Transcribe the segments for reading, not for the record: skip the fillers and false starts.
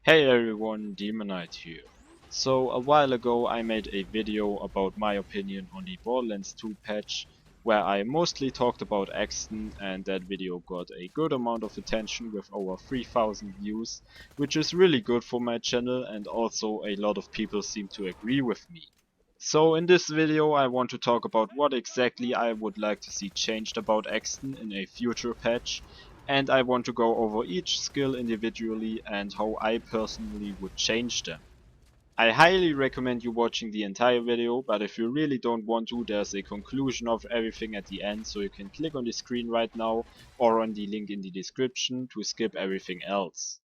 Hey everyone, Demonite here. So a while ago I made a video about my opinion on the Borderlands 2 patch where I mostly talked about Axton, and that video got a good amount of attention with over 3000 views, which is really good for my channel, and also a lot of people seem to agree with me. So in this video I want to talk about what exactly I would like to see changed about Axton in a future patch, and I want to go over each skill individually and how I personally would change them. I highly recommend you watching the entire video, but if you really don't want to, there's a conclusion of everything at the end, so you can click on the screen right now or on the link in the description to skip everything else.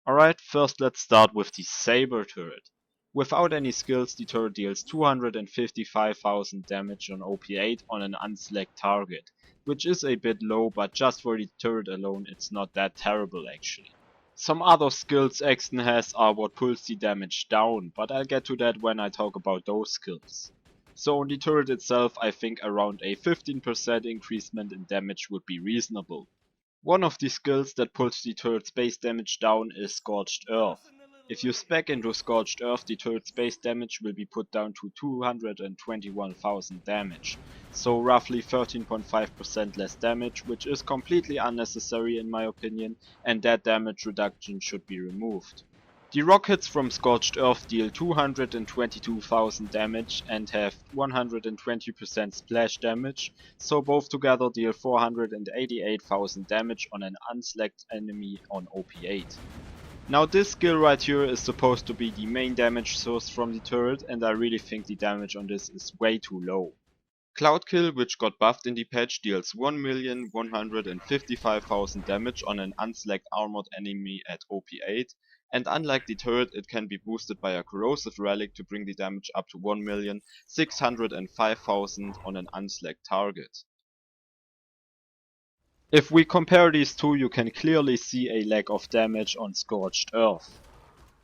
Alright, first let's start with the Saber turret. Without any skills, the turret deals 255,000 damage on OP8 on an unselect target, which is a bit low, but just for the turret alone it's not that terrible actually. Some other skills Axton has are what pulls the damage down, but I'll get to that when I talk about those skills. So on the turret itself, I think around a 15% increasement in damage would be reasonable. One of the skills that pulls the turret's base damage down is Scorched Earth. If you spec into Scorched Earth, the turret's base damage will be put down to 221,000 damage, so roughly 13.5% less damage, which is completely unnecessary in my opinion, and that damage reduction should be removed. The rockets from Scorched Earth deal 222,000 damage and have 120% splash damage, so both together deal 488,000 damage on an unselect enemy on OP8. Now this skill right here is supposed to be the main damage source from the turret, and I really think the damage on this is way too low. Cloud Kill, which got buffed in the patch, deals 1,155,000 damage on an unselect armored enemy at OP8, and unlike the turret it can be boosted by a corrosive relic to bring the damage up to 1,605,000 on an unselect target. If we compare these two, you can clearly see a lack of damage on Scorched Earth.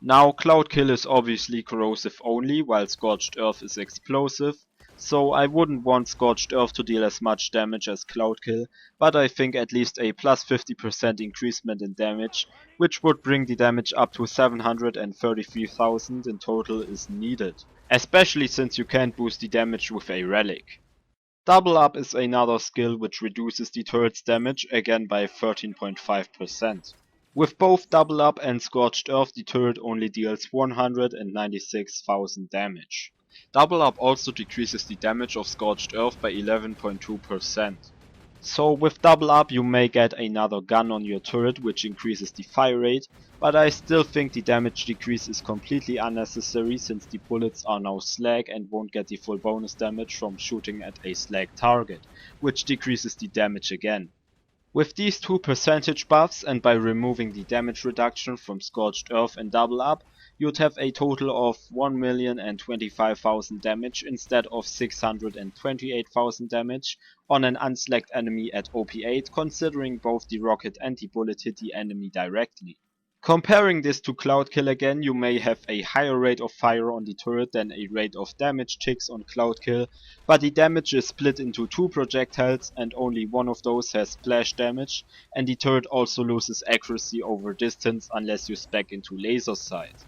Now Cloud Kill is obviously corrosive only, while Scorched Earth is explosive, so I wouldn't want Scorched Earth to deal as much damage as Cloud Kill, but I think at least a plus 50% increasement in damage, which would bring the damage up to 733,000 in total, is needed, especially since you can't boost the damage with a relic. Double Up is another skill which reduces the turret's damage, again by 13.5%. With both Double Up and Scorched Earth, the turret only deals 196,000 damage. Double Up also decreases the damage of Scorched Earth by 11.2%. So with Double Up you may get another gun on your turret which increases the fire rate, but I still think the damage decrease is completely unnecessary since the bullets are now slag and won't get the full bonus damage from shooting at a slag target, which decreases the damage again. With these two percentage buffs and by removing the damage reduction from Scorched Earth and Double Up, you'd have a total of 1,025,000 damage instead of 628,000 damage on an unselect enemy at OP8, considering both the rocket and the bullet hit the enemy directly. Comparing this to Cloud Kill again, you may have a higher rate of fire on the turret than a rate of damage ticks on Cloud Kill, but the damage is split into two projectiles and only one of those has splash damage, and the turret also loses accuracy over distance unless you spec into laser sight.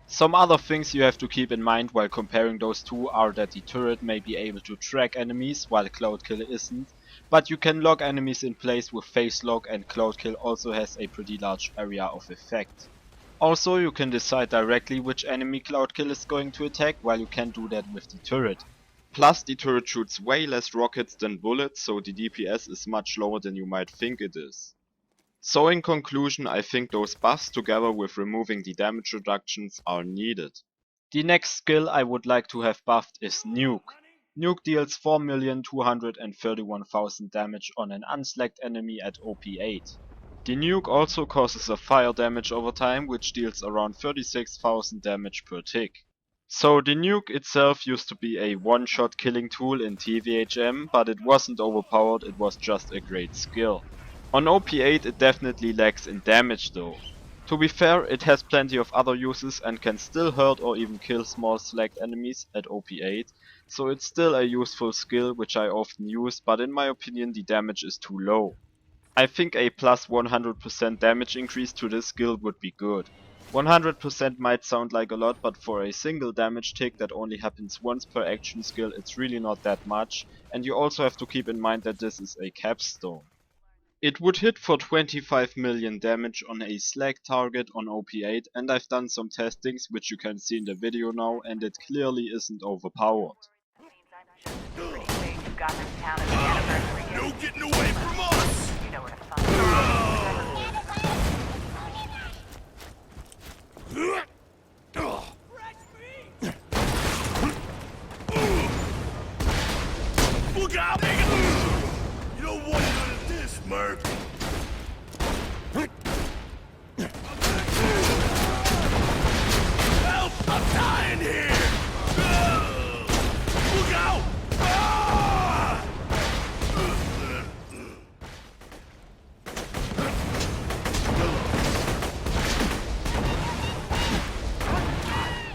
Some other things you have to keep in mind while comparing those two are that the turret may be able to track enemies while Cloud Kill isn't, but you can lock enemies in place with face lock, and Cloud Kill also has a pretty large area of effect. Also you can decide directly which enemy Cloud Kill is going to attack, while you can't do that with the turret. Plus the turret shoots way less rockets than bullets, so the DPS is much lower than you might think it is. So in conclusion, I think those buffs together with removing the damage reductions are needed. The next skill I would like to have buffed is Nuke. Nuke deals 4,231,000 damage on an unselect enemy at OP8. The Nuke also causes a fire damage over time, which deals around 36,000 damage per tick. So the Nuke itself used to be a one-shot killing tool in TVHM, but it wasn't overpowered, it was just a great skill. On OP8 it definitely lacks in damage though. To be fair, it has plenty of other uses and can still hurt or even kill small select enemies at OP8, so it's still a useful skill which I often use, but in my opinion the damage is too low. I think a plus 100% damage increase to this skill would be good. 100% might sound like a lot, but for a single damage tick that only happens once per action skill, it's really not that much, and you also have to keep in mind that this is a capstone. It would hit for 25 million damage on a slag target on OP8, and I've done some testings which you can see in the video now, and it clearly isn't overpowered. No getting away from us! Look out! You don't want none of this, Murph! Help! I'm dying here! Look out!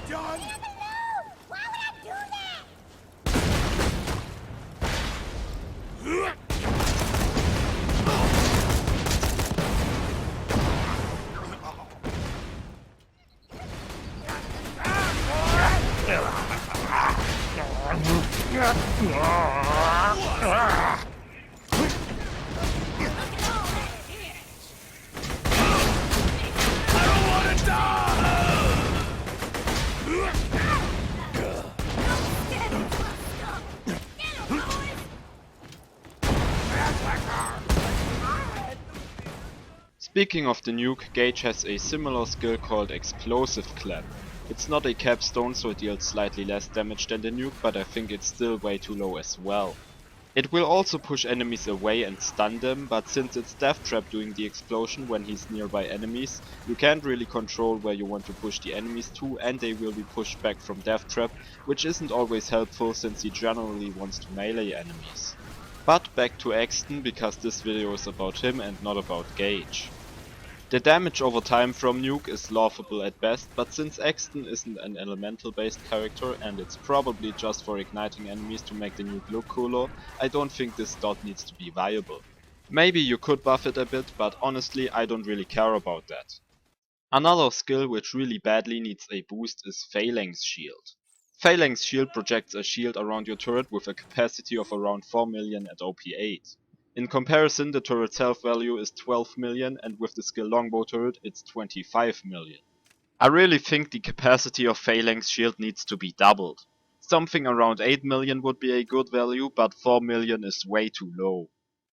John! Why would I do that? I don't want to die! Speaking of the nuke, Gage has a similar skill called Explosive Clap. It's not a capstone, so it deals slightly less damage than the nuke, but I think it's still way too low as well. It will also push enemies away and stun them, but since it's Death Trap doing the explosion when he's nearby enemies, you can't really control where you want to push the enemies to, and they will be pushed back from Death Trap, which isn't always helpful since he generally wants to melee enemies. But back to Axton, because this video is about him and not about Gage. The damage over time from Nuke is laughable at best, but since Axton isn't an elemental based character and it's probably just for igniting enemies to make the Nuke look cooler, I don't think this dot needs to be viable. Maybe you could buff it a bit, but honestly I don't really care about that. Another skill which really badly needs a boost is Phalanx Shield. Phalanx Shield projects a shield around your turret with a capacity of around 4 million at OP8. In comparison, the turret's health value is 12 million, and with the skill Longbow turret it's 25 million. I really think the capacity of Phalanx Shield needs to be doubled. Something around 8 million would be a good value, but 4 million is way too low.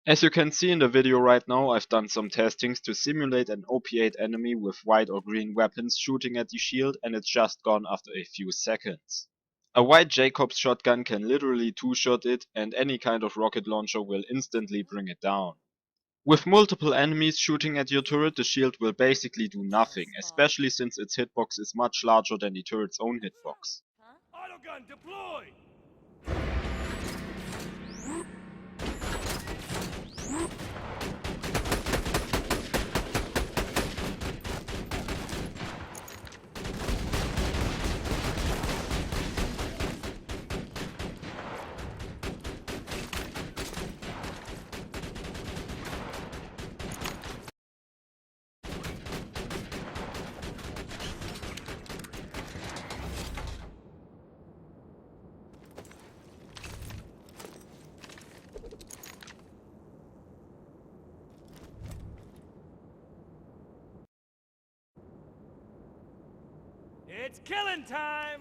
As you can see in the video right now, I've done some testings to simulate an OP8 enemy with white or green weapons shooting at the shield, and it's just gone after a few seconds. A white Jacobs shotgun can literally two-shot it, and any kind of rocket launcher will instantly bring it down. With multiple enemies shooting at your turret, the shield will basically do nothing, especially since its hitbox is much larger than the turret's own hitbox. Autogun deployed! It's killing time!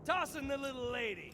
Tossing the little lady.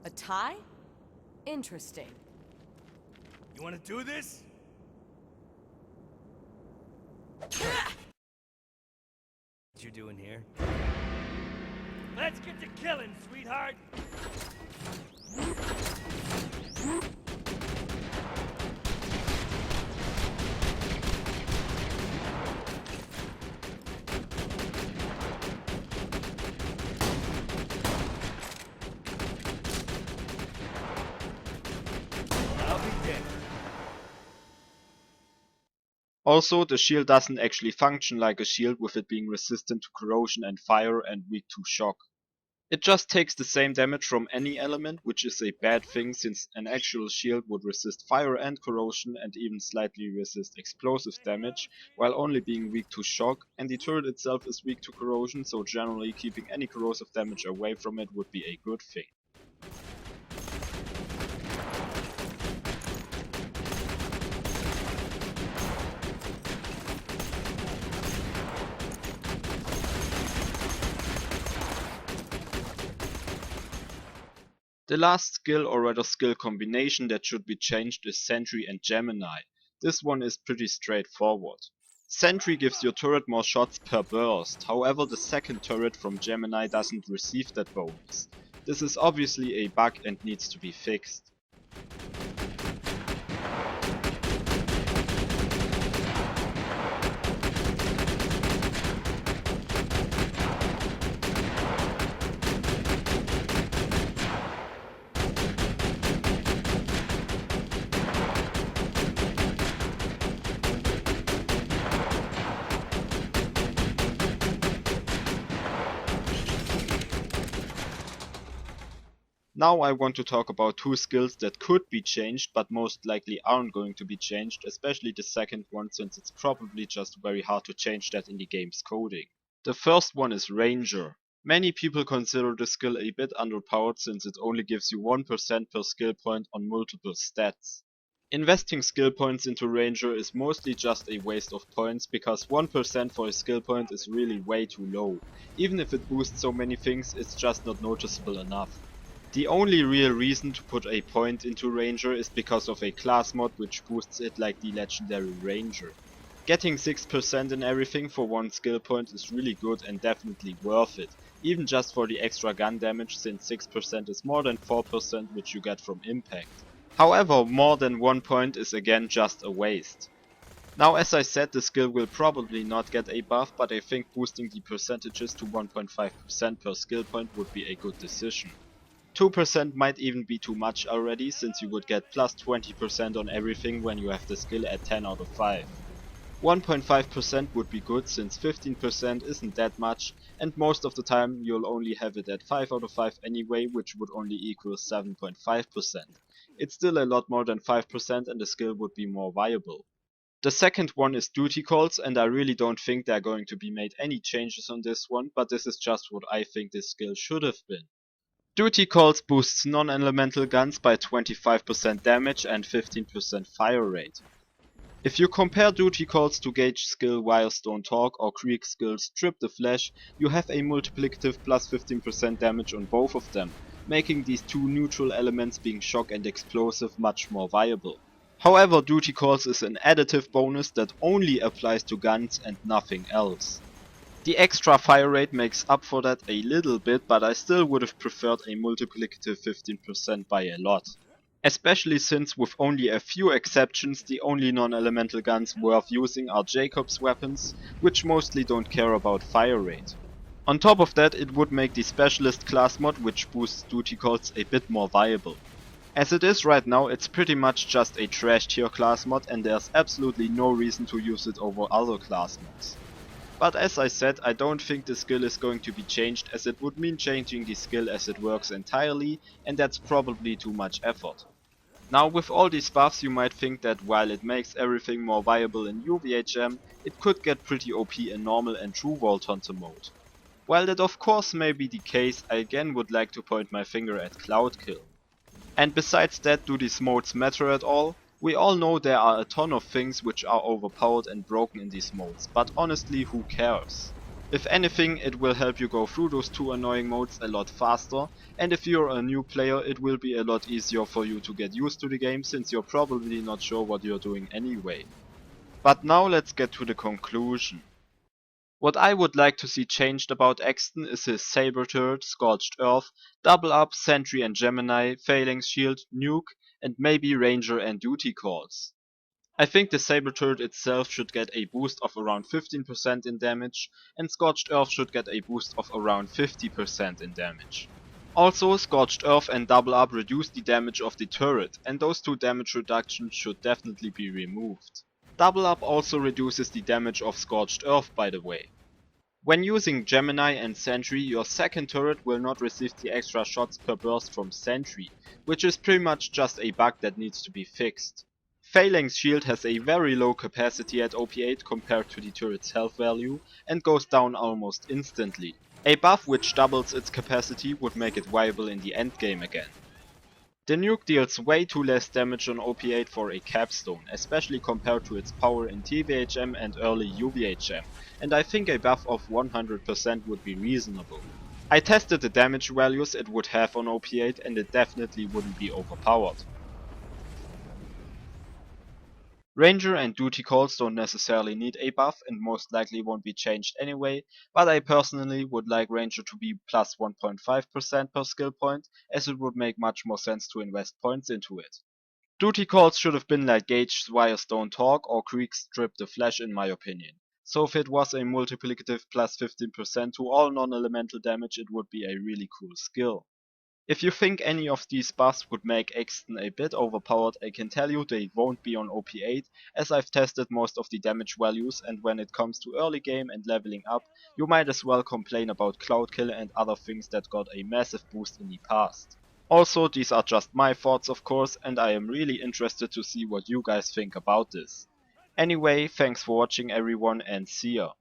A tie? Interesting. You wanna do this? What you doing here? Let's get to killing, sweetheart! I'll be dead. Also, the shield doesn't actually function like a shield, with it being resistant to corrosion and fire and weak to shock. It just takes the same damage from any element, which is a bad thing since an actual shield would resist fire and corrosion and even slightly resist explosive damage, while only being weak to shock, and the turret itself is weak to corrosion, so generally keeping any corrosive damage away from it would be a good thing. The last skill, or rather skill combination, that should be changed is Sentry and Gemini. This one is pretty straightforward. Sentry gives your turret more shots per burst, however the second turret from Gemini doesn't receive that bonus. This is obviously a bug and needs to be fixed. Now I want to talk about two skills that could be changed but most likely aren't going to be changed, especially the second one since it's probably just very hard to change that in the game's coding. The first one is Ranger. Many people consider this skill a bit underpowered since it only gives you 1% per skill point on multiple stats. Investing skill points into Ranger is mostly just a waste of points because 1% for a skill point is really way too low. Even if it boosts so many things, it's just not noticeable enough. The only real reason to put a point into Ranger is because of a class mod which boosts it like the legendary Ranger. Getting 6% in everything for one skill point is really good and definitely worth it, even just for the extra gun damage since 6% is more than 4% which you get from impact. However, more than 1 point is again just a waste. Now, as I said, the skill will probably not get a buff, but I think boosting the percentages to 1.5% per skill point would be a good decision. 2% might even be too much already, since you would get plus 20% on everything when you have the skill at 10 out of 5. 1.5% would be good since 15% isn't that much, and most of the time you'll only have it at 5 out of 5 anyway, which would only equal 7.5%. It's still a lot more than 5% and the skill would be more viable. The second one is Duty Calls, and I really don't think there are going to be made any changes on this one, but this is just what I think this skill should have been. Duty Calls boosts non-elemental guns by 25% damage and 15% fire rate. If you compare Duty Calls to Gage skill Wires Don't Talk or Creek skill Strip the Flesh, you have a multiplicative plus 15% damage on both of them, making these two neutral elements being shock and explosive much more viable. However, Duty Calls is an additive bonus that only applies to guns and nothing else. The extra fire rate makes up for that a little bit, but I still would have preferred a multiplicative 15% by a lot. Especially since with only a few exceptions the only non-elemental guns worth using are Jacob's weapons, which mostly don't care about fire rate. On top of that, it would make the specialist class mod, which boosts Duty Calls, a bit more viable. As it is right now, it's pretty much just a trash tier class mod and there's absolutely no reason to use it over other class mods. But as I said, I don't think the skill is going to be changed, as it would mean changing the skill as it works entirely, and that's probably too much effort. Now, with all these buffs, you might think that while it makes everything more viable in UVHM, it could get pretty OP in normal and true Vault Hunter mode. While that of course may be the case, I again would like to point my finger at Cloudkill. And besides that, do these modes matter at all? We all know there are a ton of things which are overpowered and broken in these modes, but honestly, who cares? If anything, it will help you go through those two annoying modes a lot faster, and if you're a new player it will be a lot easier for you to get used to the game since you're probably not sure what you're doing anyway. But now let's get to the conclusion. What I would like to see changed about Axton is his Saber turret, Scorched Earth, Double Up, Sentry and Gemini, Phalanx Shield, Nuke, and maybe Ranger and Duty Calls. I think the Saber turret itself should get a boost of around 15% in damage, and Scorched Earth should get a boost of around 50% in damage. Also, Scorched Earth and Double Up reduce the damage of the turret, and those two damage reductions should definitely be removed. Double Up also reduces the damage of Scorched Earth, by the way. When using Gemini and Sentry, your second turret will not receive the extra shots per burst from Sentry, which is pretty much just a bug that needs to be fixed. Phalanx Shield has a very low capacity at OP8 compared to the turret's health value and goes down almost instantly. A buff which doubles its capacity would make it viable in the endgame again. The Nuke deals way too less damage on OP8 for a capstone, especially compared to its power in TVHM and early UVHM, and I think a buff of 100% would be reasonable. I tested the damage values it would have on OP8 and it definitely wouldn't be overpowered. Ranger and Duty Calls don't necessarily need a buff and most likely won't be changed anyway, but I personally would like Ranger to be plus 1.5% per skill point, as it would make much more sense to invest points into it. Duty Calls should have been like Gage's Wires Don't Talk or Creek's Strip the Flesh in my opinion. So if it was a multiplicative plus 15% to all non-elemental damage it would be a really cool skill. If you think any of these buffs would make Axton a bit overpowered, I can tell you they won't be on OP8, as I've tested most of the damage values, and when it comes to early game and leveling up, you might as well complain about Cloudkill and other things that got a massive boost in the past. Also, these are just my thoughts of course, and I am really interested to see what you guys think about this. Anyway, thanks for watching everyone and see ya.